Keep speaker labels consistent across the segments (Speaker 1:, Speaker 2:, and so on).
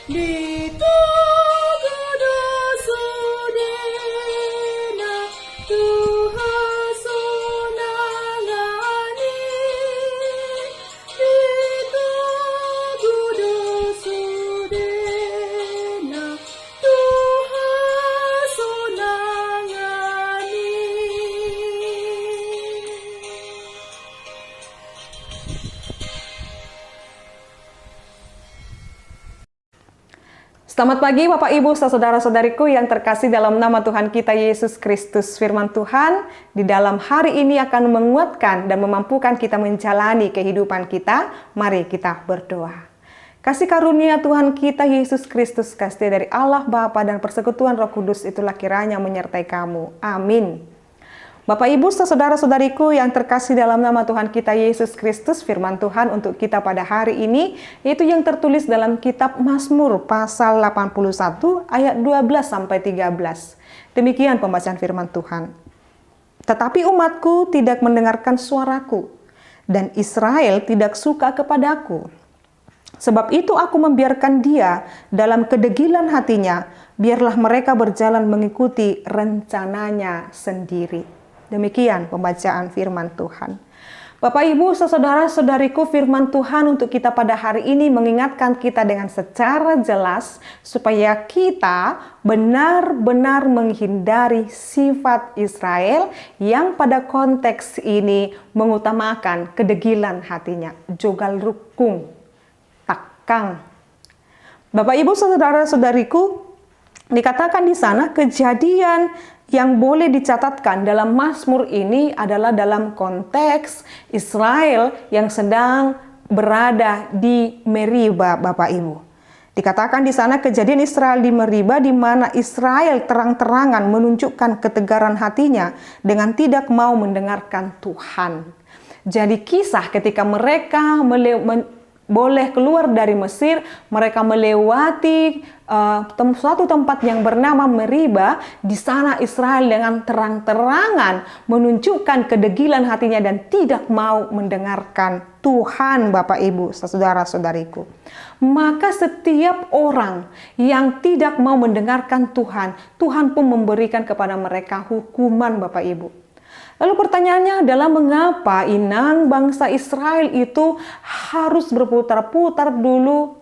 Speaker 1: Ditugudusudena Tuhan sonangani, ditugudusudena Tuhan sonangani. Selamat pagi Bapak Ibu, saudara-saudariku yang terkasih dalam nama Tuhan kita Yesus Kristus. Firman Tuhan di dalam hari ini akan menguatkan dan memampukan kita menjalani kehidupan kita. Mari kita berdoa. Kasih karunia Tuhan kita Yesus Kristus, kasih dari Allah Bapa dan persekutuan Roh Kudus itulah kiranya menyertai kamu. Amin. Bapak Ibu, saudara-saudariku yang terkasih dalam nama Tuhan kita Yesus Kristus, firman Tuhan untuk kita pada hari ini yaitu yang tertulis dalam kitab Mazmur pasal 81 ayat 12 sampai 13. Demikian pembacaan firman Tuhan. Tetapi umatku tidak mendengarkan suaraku dan Israel tidak suka kepadaku. Sebab itu aku membiarkan dia dalam kedegilan hatinya, biarlah mereka berjalan mengikuti rencananya sendiri. Demikian pembacaan firman Tuhan. Bapak Ibu, saudara-saudariku, firman Tuhan untuk kita pada hari ini mengingatkan kita dengan secara jelas supaya kita benar-benar menghindari sifat Israel yang pada konteks ini mengutamakan kedegilan hatinya, jogal rukung, takang. Bapak Ibu, saudara-saudariku, dikatakan di sana kejadian yang boleh dicatatkan dalam Mazmur ini adalah dalam konteks Israel yang sedang berada di Meriba, Bapak Ibu. Dikatakan di sana kejadian Israel di Meriba, di mana Israel terang-terangan menunjukkan ketegaran hatinya dengan tidak mau mendengarkan Tuhan. Jadi kisah ketika mereka boleh keluar dari Mesir, mereka melewati suatu tempat yang bernama Meriba. Di sana Israel dengan terang-terangan menunjukkan kedegilan hatinya dan tidak mau mendengarkan Tuhan, Bapak Ibu, saudara-saudariku. Maka setiap orang yang tidak mau mendengarkan Tuhan, Tuhan pun memberikan kepada mereka hukuman, Bapak Ibu. Lalu pertanyaannya adalah mengapa inang bangsa Israel itu harus berputar-putar dulu?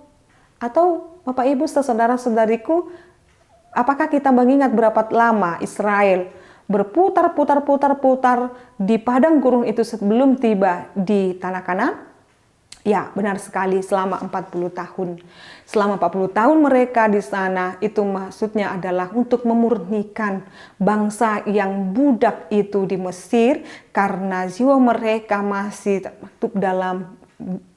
Speaker 1: Atau Bapak Ibu, saudara-saudariku, apakah kita mengingat berapa lama Israel berputar-putar di padang gurun itu sebelum tiba di tanah Kanaan? Ya, benar sekali, selama 40 tahun. Selama 40 tahun mereka di sana, itu maksudnya adalah untuk memurnikan bangsa yang budak itu di Mesir, karena jiwa mereka masih termaktub dalam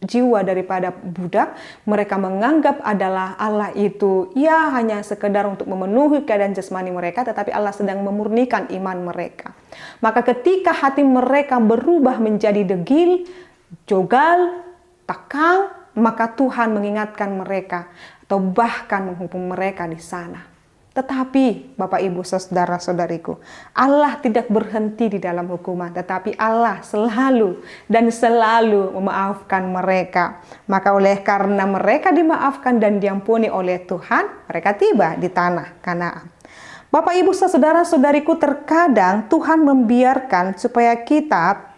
Speaker 1: jiwa daripada budak. Mereka menganggap adalah Allah itu ya hanya sekedar untuk memenuhi keadaan jasmani mereka, tetapi Allah sedang memurnikan iman mereka. Maka ketika hati mereka berubah menjadi degil, jogal, takang, maka Tuhan mengingatkan mereka atau bahkan menghukum mereka di sana. Tetapi Bapak Ibu, saudara-saudariku, Allah tidak berhenti di dalam hukuman, tetapi Allah selalu dan selalu memaafkan mereka. Maka oleh karena mereka dimaafkan dan diampuni oleh Tuhan, mereka tiba di tanah Kanaan. Bapak Ibu, saudara-saudariku, terkadang Tuhan membiarkan supaya kita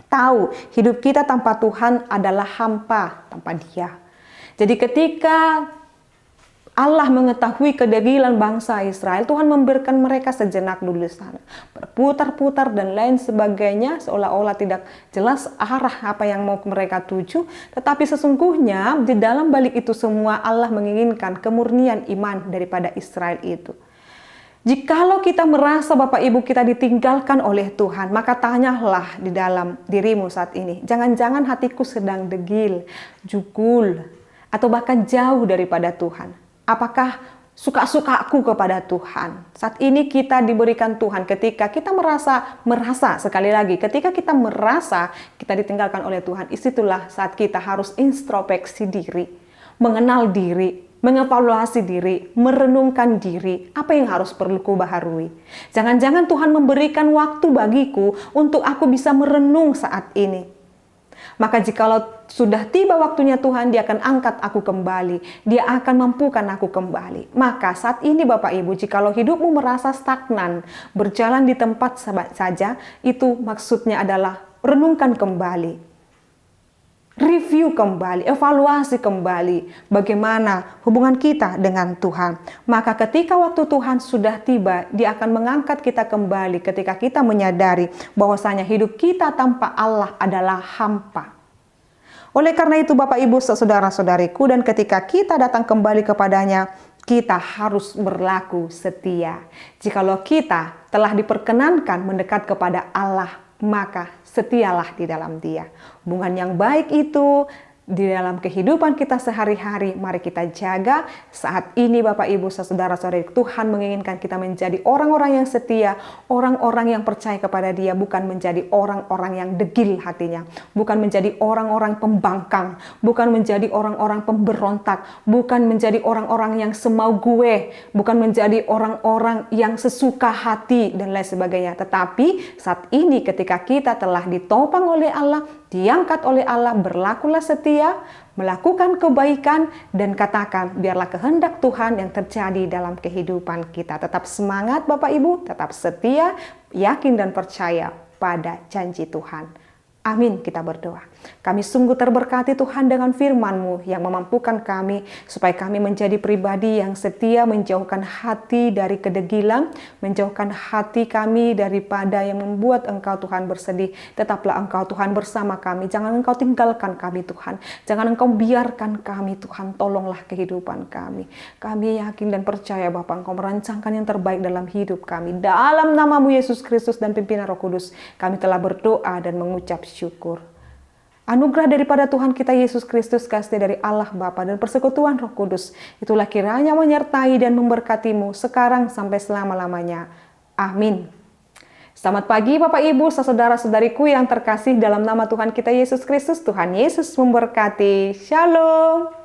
Speaker 1: tahu hidup kita tanpa Tuhan adalah hampa tanpa Dia. Jadi ketika Allah mengetahui kedegilan bangsa Israel, Tuhan memberikan mereka sejenak dulu di sana, berputar-putar dan lain sebagainya, seolah-olah tidak jelas arah apa yang mau mereka tuju. Tetapi sesungguhnya di dalam balik itu semua Allah menginginkan kemurnian iman daripada Israel itu. Jikalau kita merasa Bapak Ibu kita ditinggalkan oleh Tuhan, maka tanyalah di dalam dirimu saat ini. Jangan-jangan hatiku sedang degil, jukul, atau bahkan jauh daripada Tuhan. Apakah suka-sukaku kepada Tuhan? Saat ini kita diberikan Tuhan ketika kita merasa sekali lagi, ketika kita merasa kita ditinggalkan oleh Tuhan, disitulah saat kita harus introspeksi diri, mengenal diri, mengevaluasi diri, merenungkan diri, apa yang harus perlu kubaharui. Jangan-jangan Tuhan memberikan waktu bagiku untuk aku bisa merenung saat ini. Maka jikalau sudah tiba waktunya Tuhan, Dia akan angkat aku kembali. Dia akan mampukan aku kembali. Maka saat ini Bapak Ibu, jikalau hidupmu merasa stagnan, berjalan di tempat saja, itu maksudnya adalah renungkan kembali. Review kembali, evaluasi kembali bagaimana hubungan kita dengan Tuhan. Maka ketika waktu Tuhan sudah tiba, Dia akan mengangkat kita kembali ketika kita menyadari bahwasanya hidup kita tanpa Allah adalah hampa. Oleh karena itu Bapak Ibu saudara-saudariku, dan ketika kita datang kembali kepadanya, kita harus berlaku setia. Jikalau kita telah diperkenankan mendekat kepada Allah, maka setialah di dalam Dia. Hubungan yang baik itu di dalam kehidupan kita sehari-hari, mari kita jaga. Saat ini Bapak Ibu saudara-saudari, Tuhan menginginkan kita menjadi orang-orang yang setia, orang-orang yang percaya kepada Dia, bukan menjadi orang-orang yang degil hatinya, bukan menjadi orang-orang pembangkang, bukan menjadi orang-orang pemberontak, bukan menjadi orang-orang yang semau gue, bukan menjadi orang-orang yang sesuka hati dan lain sebagainya. Tetapi saat ini ketika kita telah ditopang oleh Allah, diangkat oleh Allah, berlakulah setia, melakukan kebaikan, dan katakan, biarlah kehendak Tuhan yang terjadi dalam kehidupan kita. Tetap semangat Bapak Ibu, tetap setia, yakin dan percaya pada janji Tuhan. Amin, kita berdoa. Kami sungguh terberkati Tuhan dengan firman-Mu yang memampukan kami supaya kami menjadi pribadi yang setia, menjauhkan hati dari kedegilan, menjauhkan hati kami daripada yang membuat Engkau Tuhan bersedih. Tetaplah Engkau Tuhan bersama kami. Jangan Engkau tinggalkan kami Tuhan. Jangan Engkau biarkan kami Tuhan. Tolonglah kehidupan kami. Kami yakin dan percaya Bapa, Engkau merancangkan yang terbaik dalam hidup kami. Dalam nama-Mu Yesus Kristus dan pimpinan Roh Kudus, kami telah berdoa dan mengucap syukur. Anugerah daripada Tuhan kita Yesus Kristus, kasih dari Allah Bapa dan persekutuan Roh Kudus, itulah kiranya menyertai dan memberkatimu sekarang sampai selama-lamanya. Amin. Selamat pagi Bapak Ibu, saudara-saudariku yang terkasih dalam nama Tuhan kita Yesus Kristus. Tuhan Yesus memberkati. Shalom.